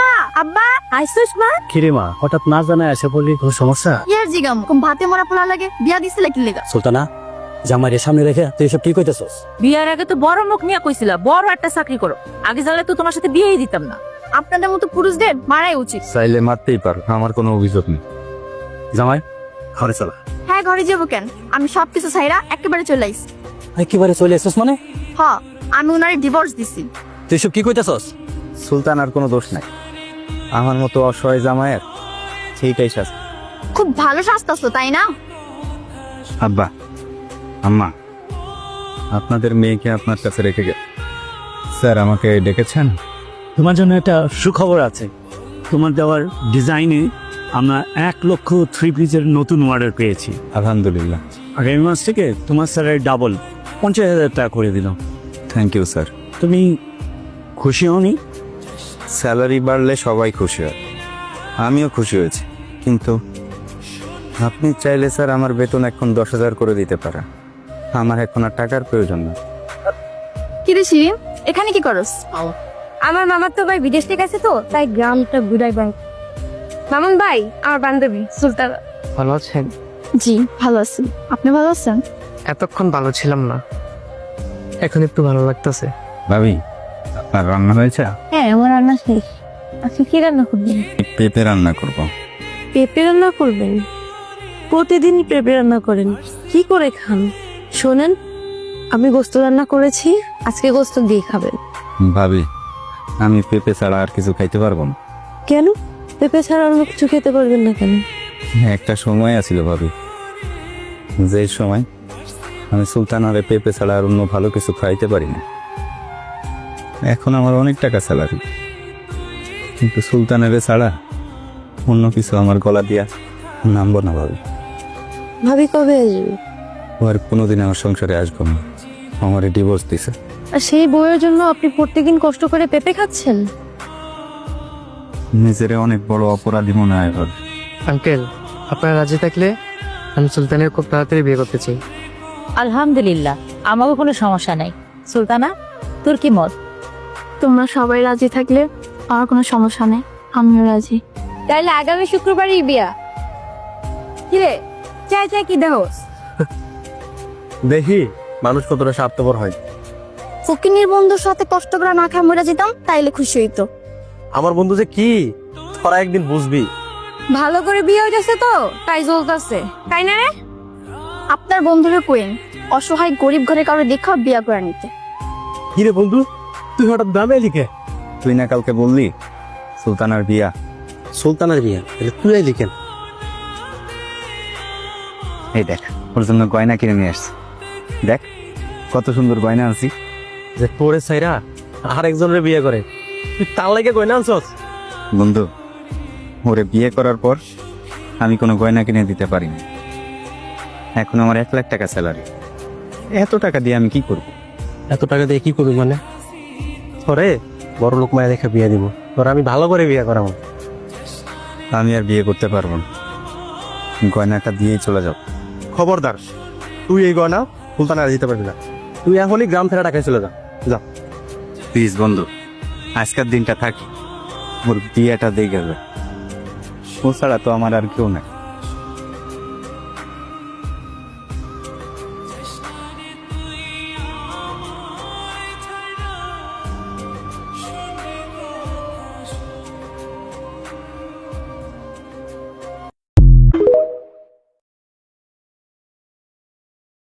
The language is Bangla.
মা, আব্বা, আইসুস মা? কিরে মা, হঠাৎ না জানায় এসে বললি কোনো সমস্যা? ইয়ার জিগাম, কোন ভাতে মরা পোলা লাগে বিয়া দিছিলে কি লেগা? সুলতানা, জামাইয়ের সামনে রেখে তুই এসব কি কইতেছস? বিয়ার আগে তো বড় মুখ নিয়ে কইছিলা বড় একটা চাকরি করো, আগে জানলে তো তোমার সাথে বিয়েই দিতাম না। আপনাদের মতো পুরুষদের মারাই উচিত। চাইলে মারতেই পার, আমার কোনো অভিযোগ নেই। জামাই, ঘরে চলা। হ্যাঁ, ঘরে যাবো কেন? আমি সবকিছু ছাইরা একেবারে চলে আইছি। একেবারে চলে এসেছিস মানে? হ, আমি উনারে ডিভোর্স দিছি। তুই এসব কি কইতেছস? সুলতান আর কোনো দোষ নাই, আমার মতো অসহায় জামাইয়ের সেইটাই শাস্তি। খুব ভালো শাস্তাছো তাই না? আব্বা, আম্মা, আপনাদের মেয়েকে আপনার কাছে রেখে গে। স্যার আমাকে ডেকেছেন? তোমার জন্য একটা সুখবর আছে। তোমার দেওয়ার ডিজাইনে আমরা 1,00,000 থ্রি পিসের নতুন অর্ডার পেয়েছি। আলহামদুলিল্লাহ। আগামী মাস থেকে তোমার স্যালারি ডাবল, 50,000 টাকা করে দিলাম। Thank you sir. তুমি খুশি হওনি? স্যালারি বাড়লে সবাই খুশি হয়, আমিও খুশি হয়েছি, কিন্তু আপনি চাইলে স্যার আমার বেতন এখন 10,000 করে দিতে পারেন। আমার এখন আর টাকার প্রয়োজন না। কি রে শিরিন, এখানে কি করস? আমার মামার তো ভাই বিদেশ থেকে আছে তো, তাই গ্রামটা ঘুরাই ভাই। মামুন ভাই আমার বান্ধবী সুলতান। ভালো আছেন? জি, ভালো আছি। আপনি ভালো আছেন? এতক্ষণ ভালো ছিলাম না, এখন একটু ভালো লাগতেছে। ভাবি, আপনার রান্না হয়েছে? হ্যাঁ, আমার রান্না শেষ। আজকে কি রান্না করবেন? পেঁপে রান্না করব। পেঁপে রান্না করবেন? প্রতিদিন পেঁপে রান্না করেন, কি করে খান? শোনেন, আমি গোস্ত রান্না করেছি, আজকে গোস্ত দিয়ে খাবেন। ভাবি, আমি পেঁপে ছাড়া আর কিছু খাইতে পারবো না। কেন? পেঁপে ছাড়া অন্য কিছু খেতে পারবেন না কেন? একটা সময় আছিল ভাবি, যে সময় আমি সুলতানারে পেঁপে ছাড়া আর অন্য ভালো কিছু খাইতে পারি না। এখন আমার অনেক টাকা স্যালারি, কিন্তু সুলতানারে ছাড়া অন্য কিছু আমার গলা দিয়া নামবো না ভাবি। ভাবি কবে আসবে? ও আর কোনোদিন আমার সংসারে আসবো না, আমার ডিভোর্স দিছে। আর সেই বউয়ের জন্য আপনি প্রত্যেকদিন কষ্ট করে পেঁপে খাচ্ছেন? নিজেরে অনেক বড় অপরাধী মনে হয় ভাবি। আঙ্কেল, আপনারা রাজি থাকলে আমি সুলতানের খুব তাড়াতাড়ি বিয়ে করতে চাই। আলহামদুলিল্লাহ, আমারও কোনো সমস্যা নাই। সুলতানা, তোর কি মত? তোমরা সবাই রাজি থাকলে আমার কোনো সমস্যা নেই, আমিও রাজি। তাইলে আগামী শুক্রবারই বিয়া। কিরে, চাই চাই কি দেহস? দেখি মানুষ কতটা স্বার্থপর হয়। ফকিনীর বন্ধুর সাথে কষ্ট করে না খায় মরে যেতাম, তাইলে খুশি হইতো। আমার বন্ধু যে কি, তোরা একদিন বুঝবি। ভালো করে বিয়ে হইতেছে তো, তাই জ্বলতেছে, তাই না রে? আপনার বন্ধুরে কোয়েন অসহায় গরিব ঘরে কারো দেখা বিয়া করে নিতে। কি রে বন্ধু, তুই হঠাৎ দামে লিখে? তুই না কালকে বললি সুলতানার বিয়া? সুলতানের বিয়ে, তুই লিখেন। এই দেখ, ওর জন্য গয়না কিনে নিয়ে আসছি। দেখ কত সুন্দর গয়না আনছি। যে তোরে সাইরা আর একজনের বিয়ে করে, তুই তার লাগে গয়না আনছস? বন্ধু, ওরে বিয়ে করার পর আমি কোনো গয়না কিনে দিতে পারিনি। এখন আমার 1,00,000 টাকা স্যালারি, এত টাকা দিয়ে আমি কি করব? এত টাকা দিয়ে কি করবি মানে? তোরে বড় লোক মায়া দেখে বিয়ে দিব, তোর আমি ভালো করে বিয়ে করাবো। আমি আর বিয়ে করতে পারবো না, গয়নাটা দিয়েই চলে যাও। খবরদার, তুই এই গয়না সুলতান আর দিতে পারবি না। তুই এখনই গ্রাম ফেরা ঢাকায় চলে যা। যা প্লিজ বন্ধু, আজকের দিনটা থাকি, ওর বিয়েটা দিয়ে গেবে। ও ছাড়া তো আমার আর কেউ নাই।